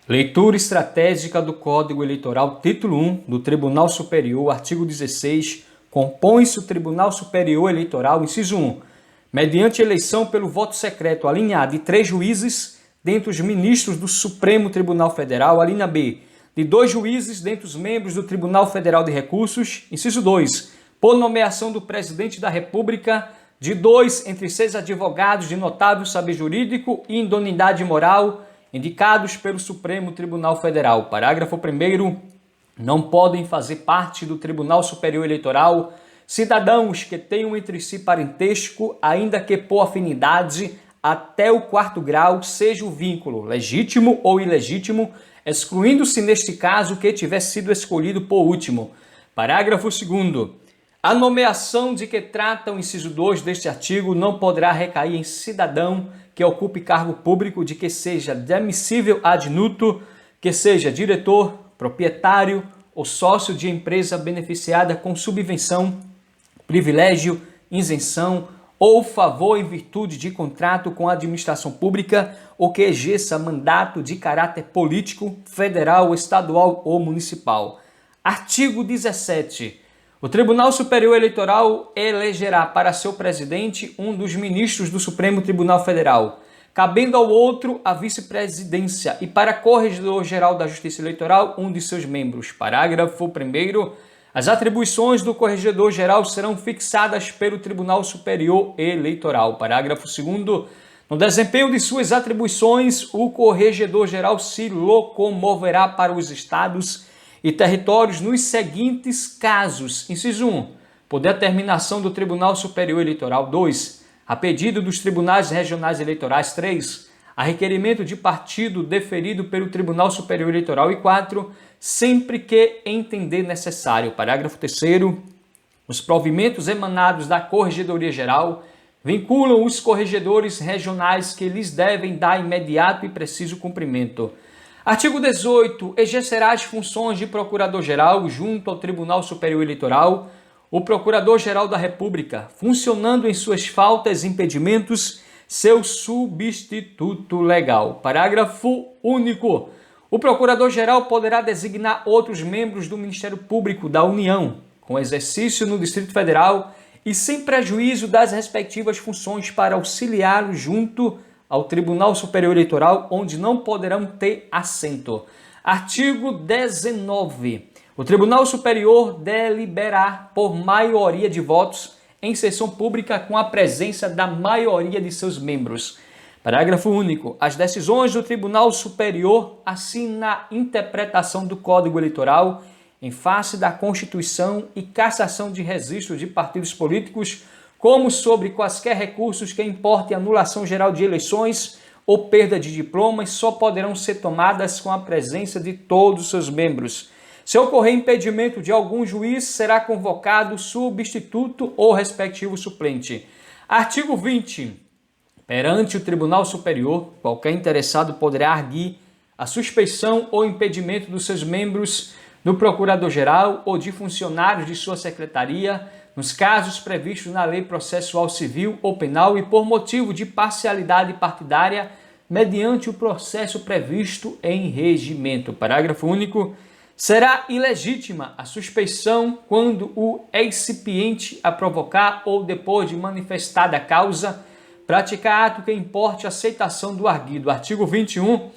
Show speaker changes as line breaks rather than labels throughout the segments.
Leitura estratégica do Código Eleitoral, título 1 do Tribunal Superior, artigo 16, compõe-se o Tribunal Superior Eleitoral, inciso 1, mediante eleição pelo voto secreto, a linha A, de 3 juízes, dentre os ministros do Supremo Tribunal Federal, a linha B, de 2 juízes, dentre os membros do Tribunal Federal de Recursos, inciso 2, por nomeação do Presidente da República, de 2 entre 6 advogados de notável saber jurídico e idoneidade moral, indicados pelo Supremo Tribunal Federal. Parágrafo 1º. Não podem fazer parte do Tribunal Superior Eleitoral cidadãos que tenham entre si parentesco, ainda que por afinidade, até o 4º grau, seja o vínculo legítimo ou ilegítimo, excluindo-se neste caso que tiver sido escolhido por último. Parágrafo 2º. A nomeação de que trata o inciso 2 deste artigo não poderá recair em cidadão que ocupe cargo público de que seja demissível ad nutum, que seja diretor, proprietário ou sócio de empresa beneficiada com subvenção, privilégio, isenção ou favor em virtude de contrato com a administração pública ou que exerça mandato de caráter político, federal, estadual ou municipal. Artigo 17. O Tribunal Superior Eleitoral elegerá para seu presidente um dos ministros do Supremo Tribunal Federal, cabendo ao outro a vice-presidência, e para Corregedor-Geral da Justiça Eleitoral, um de seus membros. Parágrafo 1º. As atribuições do Corregedor-Geral serão fixadas pelo Tribunal Superior Eleitoral. Parágrafo 2º. No desempenho de suas atribuições, o Corregedor-Geral se locomoverá para os estados e territórios nos seguintes casos. Inciso 1. Por determinação do Tribunal Superior Eleitoral. 2. A pedido dos Tribunais Regionais Eleitorais. 3. A requerimento de partido deferido pelo Tribunal Superior Eleitoral. E 4. Sempre que entender necessário. Parágrafo 3º. Os provimentos emanados da Corregedoria Geral vinculam os corregedores regionais que lhes devem dar imediato e preciso cumprimento. Artigo 18. Exercerá as funções de Procurador-Geral junto ao Tribunal Superior Eleitoral o Procurador-Geral da República, funcionando em suas faltas e impedimentos seu substituto legal. Parágrafo único. O Procurador-Geral poderá designar outros membros do Ministério Público da União, com exercício no Distrito Federal e sem prejuízo das respectivas funções para auxiliá-lo junto ao Tribunal Superior Eleitoral, onde não poderão ter assento. Artigo 19. O Tribunal Superior deliberará por maioria de votos em sessão pública com a presença da maioria de seus membros. Parágrafo único. As decisões do Tribunal Superior, assim na interpretação do Código Eleitoral, em face da Constituição e cassação de registros de partidos políticos, como sobre quaisquer recursos que importem anulação geral de eleições ou perda de diplomas, só poderão ser tomadas com a presença de todos os seus membros. Se ocorrer impedimento de algum juiz, será convocado substituto ou respectivo suplente. Artigo 20. Perante o Tribunal Superior, qualquer interessado poderá arguir a suspeição ou impedimento dos seus membros, do Procurador-Geral ou de funcionários de sua secretaria, nos casos previstos na Lei Processual Civil ou Penal e por motivo de parcialidade partidária, mediante o processo previsto em regimento. Parágrafo único. Será ilegítima a suspeição quando o excipiente a provocar ou depois de manifestada a causa, praticar ato que importe aceitação do arguido. Artigo 21.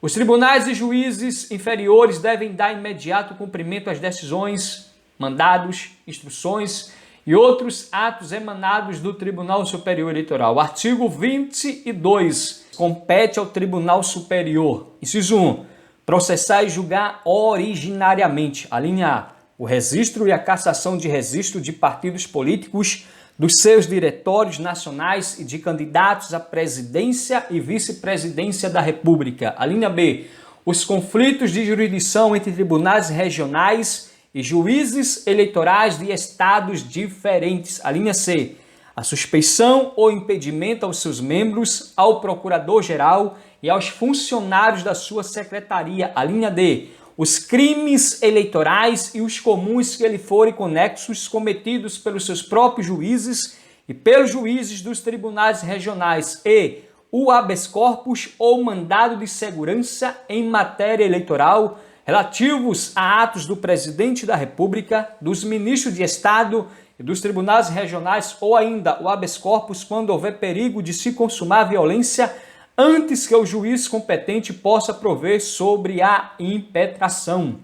Os tribunais e juízes inferiores devem dar imediato cumprimento às decisões, mandados, instruções e outros atos emanados do Tribunal Superior Eleitoral. Artigo 22. Compete ao Tribunal Superior, inciso 1, processar e julgar originariamente, a linha A, o registro e a cassação de registro de partidos políticos, dos seus diretórios nacionais e de candidatos à presidência e vice-presidência da República. A linha B, os conflitos de jurisdição entre tribunais regionais e juízes eleitorais de estados diferentes. A linha C, a suspeição ou impedimento aos seus membros, ao Procurador-Geral e aos funcionários da sua secretaria. A linha D, os crimes eleitorais e os comuns que lhe forem conexos cometidos pelos seus próprios juízes e pelos juízes dos tribunais regionais. E o habeas corpus ou mandado de segurança em matéria eleitoral relativos a atos do presidente da República, dos ministros de Estado e dos tribunais regionais, ou ainda o habeas corpus quando houver perigo de se consumar violência antes que o juiz competente possa prover sobre a impetração.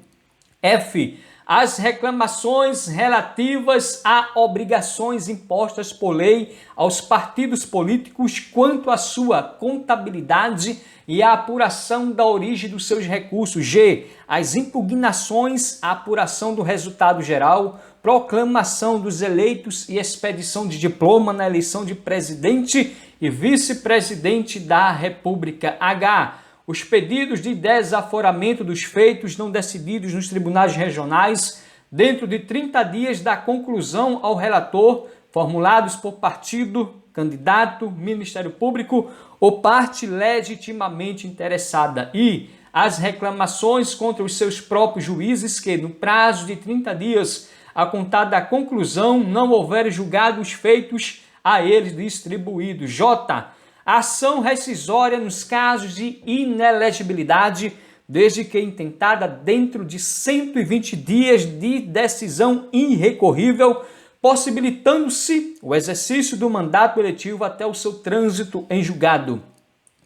F. As reclamações relativas a obrigações impostas por lei aos partidos políticos quanto à sua contabilidade e a apuração da origem dos seus recursos. G. As impugnações, a apuração do resultado geral, proclamação dos eleitos e expedição de diploma na eleição de presidente e vice-presidente da República. H. Os pedidos de desaforamento dos feitos não decididos nos tribunais regionais dentro de 30 dias da conclusão ao relator, formulados por partido, candidato, Ministério Público ou parte legitimamente interessada. E as reclamações contra os seus próprios juízes que, no prazo de 30 dias a contar da conclusão, não houverem julgado os feitos a eles distribuídos. J. Ação rescisória nos casos de inelegibilidade, desde que intentada dentro de 120 dias de decisão irrecorrível, possibilitando-se o exercício do mandato eletivo até o seu trânsito em julgado.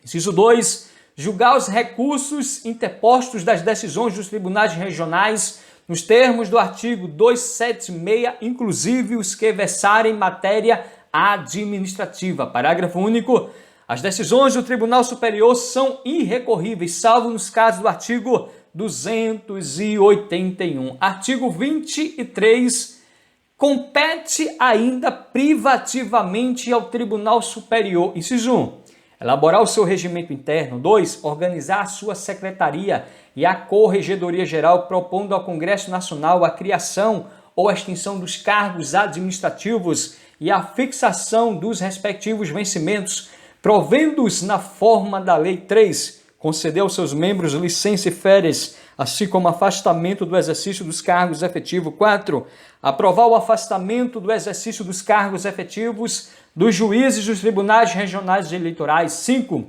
Inciso 2. Julgar os recursos interpostos das decisões dos tribunais regionais nos termos do artigo 276, inclusive os que versarem matéria administrativa. Parágrafo único. As decisões do Tribunal Superior são irrecorríveis, salvo nos casos do artigo 281. Artigo 23. Compete ainda privativamente ao Tribunal Superior. Inciso 1. Elaborar o seu regimento interno. 2. Organizar a sua secretaria e a Corregedoria Geral, propondo ao Congresso Nacional a criação ou a extinção dos cargos administrativos e a fixação dos respectivos vencimentos, provendo-os na forma da lei. 3. Conceder aos seus membros licença e férias, assim como afastamento do exercício dos cargos efetivos. 4. Aprovar o afastamento do exercício dos cargos efetivos dos juízes dos tribunais regionais eleitorais. 5.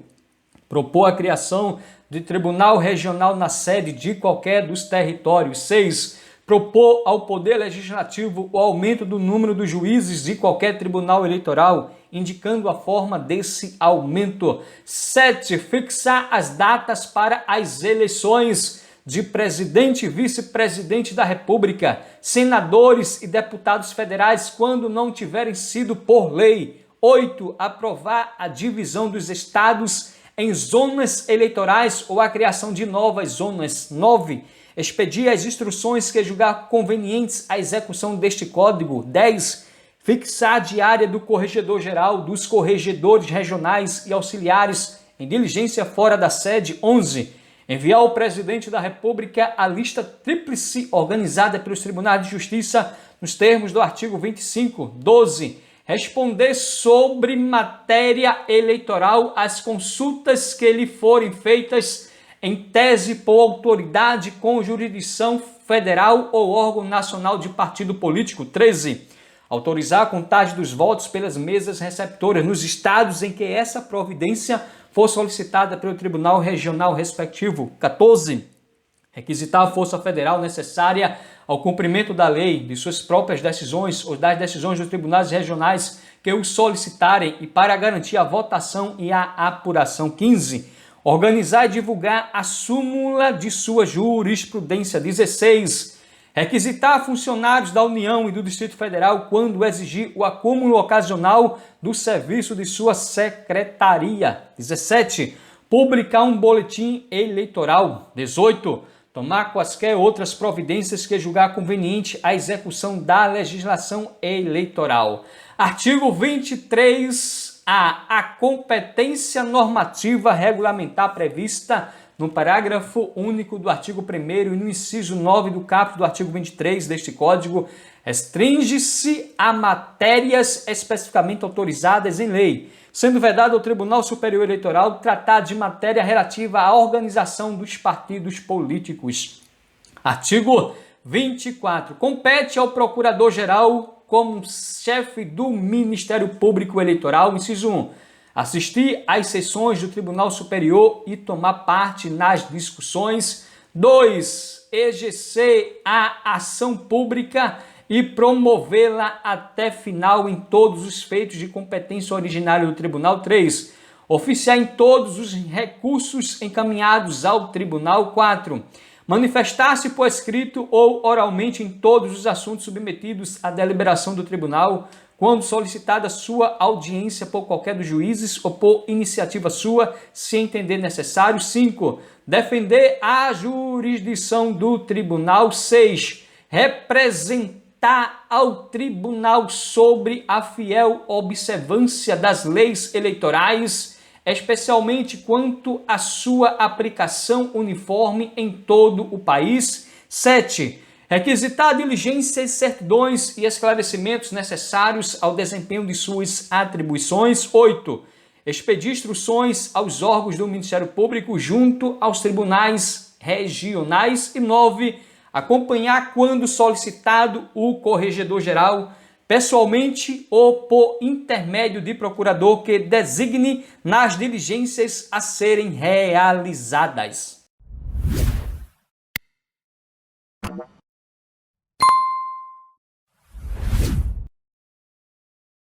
Propor a criação de tribunal regional na sede de qualquer dos territórios. 6. Propor ao Poder Legislativo o aumento do número dos juízes de qualquer tribunal eleitoral, indicando a forma desse aumento. 7. Fixar as datas para as eleições de presidente e vice-presidente da República, senadores e deputados federais, quando não tiverem sido por lei. 8. Aprovar a divisão dos estados em zonas eleitorais ou a criação de novas zonas. 9. Expedir as instruções que julgar convenientes à execução deste código. 10. Fixar a diária do corregedor-geral, dos corregedores regionais e auxiliares em diligência fora da sede. 11. Enviar ao presidente da República a lista tríplice organizada pelos tribunais de justiça nos termos do artigo 25. 12. Responder sobre matéria eleitoral às consultas que lhe forem feitas em tese por autoridade com jurisdição federal ou órgão nacional de partido político. 13. Autorizar a contagem dos votos pelas mesas receptoras nos estados em que essa providência for solicitada pelo Tribunal Regional respectivo. 14. Requisitar a força federal necessária ao cumprimento da lei, de suas próprias decisões ou das decisões dos tribunais regionais que o solicitarem e para garantir a votação e a apuração. 15. Organizar e divulgar a súmula de sua jurisprudência. 16. Requisitar funcionários da União e do Distrito Federal quando exigir o acúmulo ocasional do serviço de sua secretaria. 17. Publicar um boletim eleitoral. 18. Tomar quaisquer outras providências que julgar conveniente à execução da legislação eleitoral. Artigo 23. A competência normativa regulamentar prevista no parágrafo único do artigo 1º e no inciso 9 do caput do artigo 23 deste Código restringe-se a matérias especificamente autorizadas em lei, sendo vedado ao Tribunal Superior Eleitoral tratar de matéria relativa à organização dos partidos políticos. Artigo 24. Compete ao Procurador-Geral como chefe do Ministério Público Eleitoral, inciso 1, assistir às sessões do Tribunal Superior e tomar parte nas discussões. 2. Exercer a ação pública e promovê-la até final em todos os feitos de competência originária do Tribunal. 3. Oficiar em todos os recursos encaminhados ao Tribunal. 4. Manifestar-se por escrito ou oralmente em todos os assuntos submetidos à deliberação do Tribunal, quando solicitada sua audiência por qualquer dos juízes ou por iniciativa sua, se entender necessário. 5. Defender a jurisdição do Tribunal. 6. Representar ao Tribunal sobre a fiel observância das leis eleitorais, especialmente quanto à sua aplicação uniforme em todo o país. 7. Requisitar diligências, certidões e esclarecimentos necessários ao desempenho de suas atribuições. 8. Expedir instruções aos órgãos do Ministério Público junto aos tribunais regionais. E 9. Acompanhar, quando solicitado, o Corregedor-Geral, pessoalmente ou por intermédio de procurador que designe nas diligências a serem realizadas.